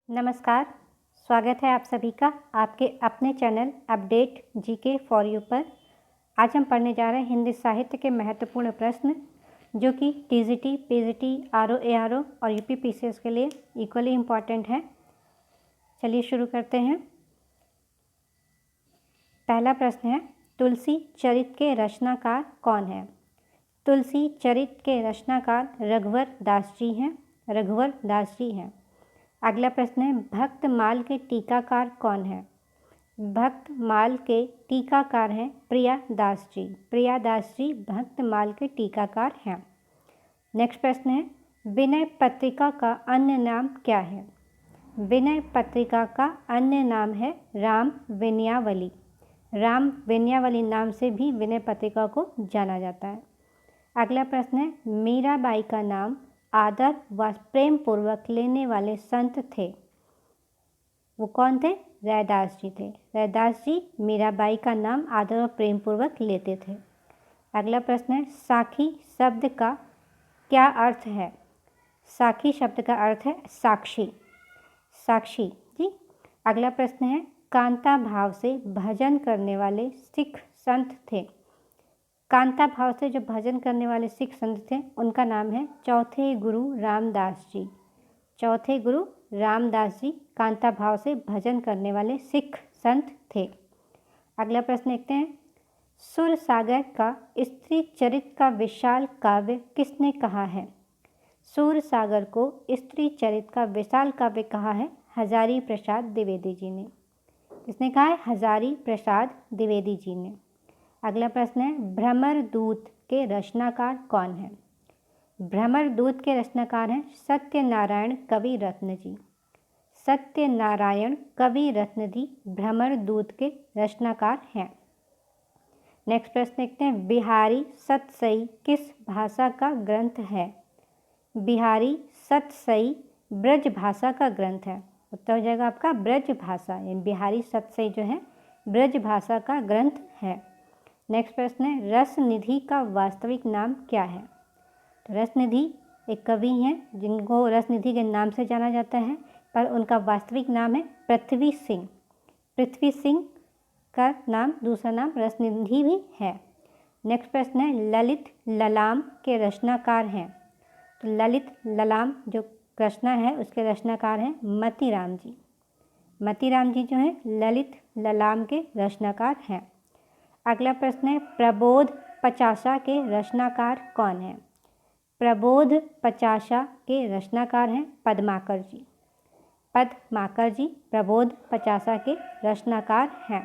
नमस्कार, स्वागत है आप सभी का आपके अपने channel update GK for you पर। आज हम पढ़ने जा रहे हैं हिंदी साहित्य के महत्वपूर्ण प्रश्न जो कि टीजीटी, पीजीटी, आरओ, एआरओ और यूपी पीसीएस के लिए इक्वली इम्पॉर्टेंट है। चलिए शुरू करते हैं। पहला प्रश्न है, तुलसी चरित के रचनाकार कौन है? तुलसी चरित के रचनाकार रघुवर दास जी हैं। रघुवर दास जी हैं। अगला प्रश्न है, भक्तमाल के टीकाकार कौन है? भक्तमाल के टीकाकार हैं प्रिया दास जी। प्रिया दास जी भक्तमाल के टीकाकार हैं। नेक्स्ट प्रश्न है, विनय पत्रिका का अन्य नाम क्या है? विनय पत्रिका का अन्य नाम है राम विनयावली। राम विनयावली नाम से भी विनय पत्रिका को जाना जाता है। अगला प्रश्न है, मीराबाई का नाम आदर व प्रेम पूर्वक लेने वाले संत थे, वो कौन थे? रैदास जी थे। रैदास जी मीराबाई का नाम आदर और प्रेम पूर्वक लेते थे। अगला प्रश्न है, साखी शब्द का क्या अर्थ है? साखी शब्द का अर्थ है साक्षी। साक्षी जी। अगला प्रश्न है, कांता भाव से भजन करने वाले सिख संत थे। कांता भाव से जो भजन करने वाले सिख संत थे उनका नाम है चौथे गुरु रामदास जी। चौथे गुरु रामदास जी कांता भाव से भजन करने वाले सिख संत थे। अगला प्रश्न देखते हैं, सूरसागर का स्त्री चरित का विशाल काव्य किसने कहा है? सूरसागर को स्त्री चरित का विशाल काव्य कहा है हजारी प्रसाद द्विवेदी जी ने। किसने कहा है? हजारी प्रसाद द्विवेदी जी ने। अगला प्रश्न है, भ्रमर दूत के रचनाकार कौन है? भ्रमर दूत के रचनाकार हैं सत्यनारायण कवि रत्न जी। सत्यनारायण कवि रत्न जी भ्रमर दूत के रचनाकार हैं। नेक्स्ट प्रश्न देखते हैं, बिहारी सतसई किस भाषा का ग्रंथ है? बिहारी सतसई ब्रज भाषा का ग्रंथ है। उत्तर हो जाएगा आपका ब्रज भाषा। बिहारी सतसई जो है ब्रज भाषा का ग्रंथ है। नेक्स्ट प्रश्न है, रसनिधि का वास्तविक नाम क्या है? तो रसनिधि एक कवि हैं जिनको रसनिधि के नाम से जाना जाता है, पर उनका वास्तविक नाम है पृथ्वी सिंह। पृथ्वी सिंह का नाम दूसरा नाम रसनिधि भी है। नेक्स्ट प्रश्न है, ललित ललाम के रचनाकार हैं। तो ललित ललाम जो रचना है उसके रचनाकार हैं मतीराम जी। मतीराम जी जो है ललित ललाम के रचनाकार हैं। अगला प्रश्न है, प्रबोध पचासा के रचनाकार कौन है? प्रबोध पचासा के रचनाकार हैं पद्माकर जी। पद्माकर जी प्रबोध पचासा के रचनाकार हैं।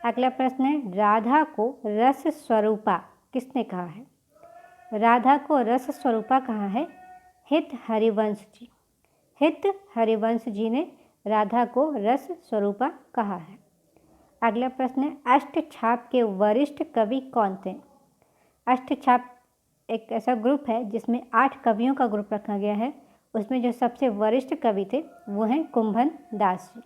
अगला प्रश्न है, राधा को रस स्वरूपा किसने कहा है? राधा को रस स्वरूपा कहा है हित हरिवंश जी। हित हरिवंश जी ने राधा को रस स्वरूपा कहा है। अगला प्रश्न है, अष्टछाप के वरिष्ठ कवि कौन थे? अष्टछाप एक ऐसा ग्रुप है जिसमें 8 कवियों का ग्रुप रखा गया है। उसमें जो सबसे वरिष्ठ कवि थे वो हैं कुंभन दास जी।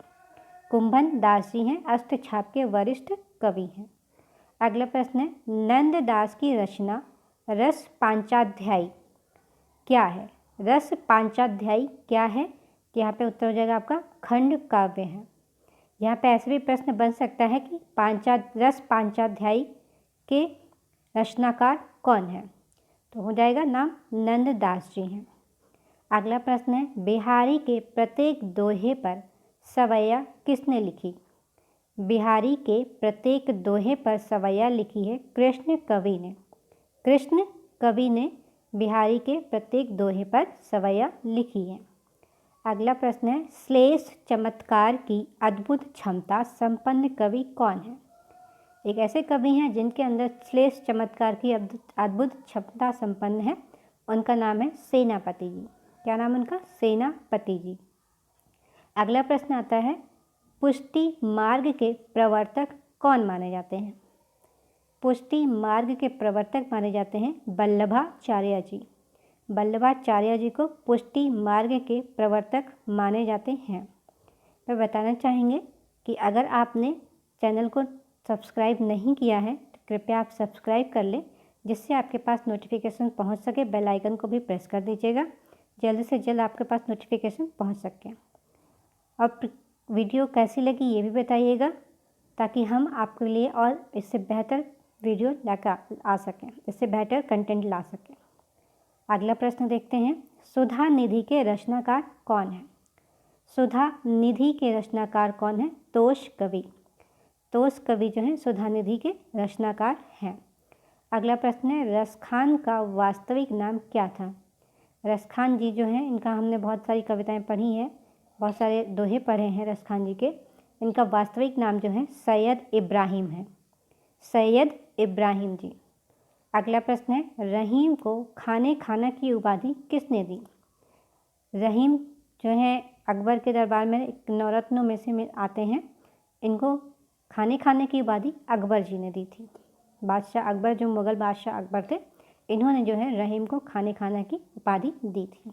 कुंभन दास जी हैं अष्टछाप के वरिष्ठ कवि हैं। अगला प्रश्न है, नंददास की रचना रस पांचाध्यायी क्या है? रस पांचाध्यायी क्या है? कि यहाँ पे उत्तर हो जाएगा आपका खंड काव्य है। यहाँ पे ऐसे भी प्रश्न बन सकता है कि रस पांचाध्यायी के रचनाकार कौन है? तो हो जाएगा नाम नंददास जी हैं। अगला प्रश्न है, बिहारी के प्रत्येक दोहे पर सवैया किसने लिखी? बिहारी के प्रत्येक दोहे पर सवैया लिखी है कृष्ण कवि ने। कृष्ण कवि ने बिहारी के प्रत्येक दोहे पर सवैया लिखी है। अगला प्रश्न है, श्लेष चमत्कार की अद्भुत क्षमता संपन्न कवि कौन है? एक ऐसे कवि हैं जिनके अंदर श्लेष चमत्कार की अद्भुत क्षमता संपन्न है, उनका नाम है सेनापति जी। क्या नाम उनका? सेनापति जी। अगला प्रश्न आता है, पुष्टि मार्ग के प्रवर्तक कौन माने जाते हैं? पुष्टि मार्ग के प्रवर्तक माने जाते हैं वल्लभाचार्य जी। वल्लभाचार्य जी को पुष्टि मार्ग के प्रवर्तक माने जाते हैं। मैं बताना चाहेंगे कि अगर आपने चैनल को सब्सक्राइब नहीं किया है तो कृपया आप सब्सक्राइब कर लें, जिससे आपके पास नोटिफिकेशन पहुंच सके। बेल आइकन को भी प्रेस कर दीजिएगा, जल्द से जल्द आपके पास नोटिफिकेशन पहुंच सके। और वीडियो कैसी लगी ये भी बताइएगा, ताकि हम आपके लिए और इससे बेहतर वीडियो लेकर आ सकें, इससे बेहतर कंटेंट ला सकें। अगला प्रश्न देखते हैं, सुधा निधि के रचनाकार कौन है? सुधा निधि के रचनाकार कौन है? तोष कवि। तोष कवि जो हैं सुधा निधि के रचनाकार हैं। अगला प्रश्न है, रसखान का वास्तविक नाम क्या था? रसखान जी जो हैं इनका हमने बहुत सारी कविताएं पढ़ी हैं, बहुत सारे दोहे पढ़े हैं रसखान जी के। इनका वास्तविक नाम जो है सैयद इब्राहिम है, सैयद इब्राहिम जी। अगला प्रश्न है, रहीम को खाने खाना की उपाधि किसने दी? रहीम जो है अकबर के दरबार में एक नवरत्नों में से आते हैं, इनको खाने खाने की उपाधि अकबर जी ने दी थी। बादशाह अकबर, जो मुग़ल बादशाह अकबर थे, इन्होंने जो है रहीम को खाने खाना की उपाधि दी थी।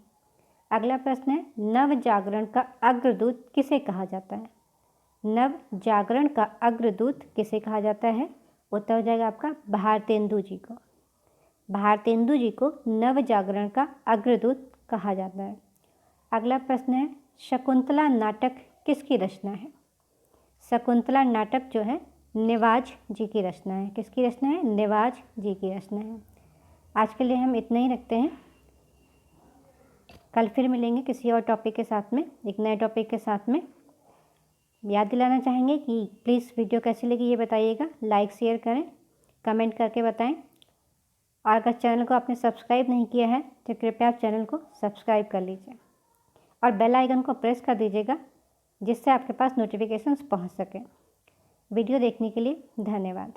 अगला प्रश्न है, नव जागरण का अग्रदूत किसे कहा जाता है? नव जागरण का अग्रदूत किसे कहा जाता है? उत्तर हो जाएगा आपका भारतेंदु जी को। भारतेंदु जी को नव जागरण का अग्रदूत कहा जाता है। अगला प्रश्न है, शकुंतला नाटक किसकी रचना है? शकुंतला नाटक जो है नेवाज जी की रचना है। किसकी रचना है? नेवाज जी की रचना है। आज के लिए हम इतना ही रखते हैं, कल फिर मिलेंगे किसी और टॉपिक के साथ में, एक नए टॉपिक के साथ में। याद दिलाना चाहेंगे कि प्लीज़ वीडियो कैसी लगी ये बताइएगा, लाइक शेयर करें, कमेंट करके बताएं, और अगर चैनल को आपने सब्सक्राइब नहीं किया है तो कृपया आप चैनल को सब्सक्राइब कर लीजिए और बेल आइकन को प्रेस कर दीजिएगा, जिससे आपके पास नोटिफिकेशंस पहुंच सकें। वीडियो देखने के लिए धन्यवाद।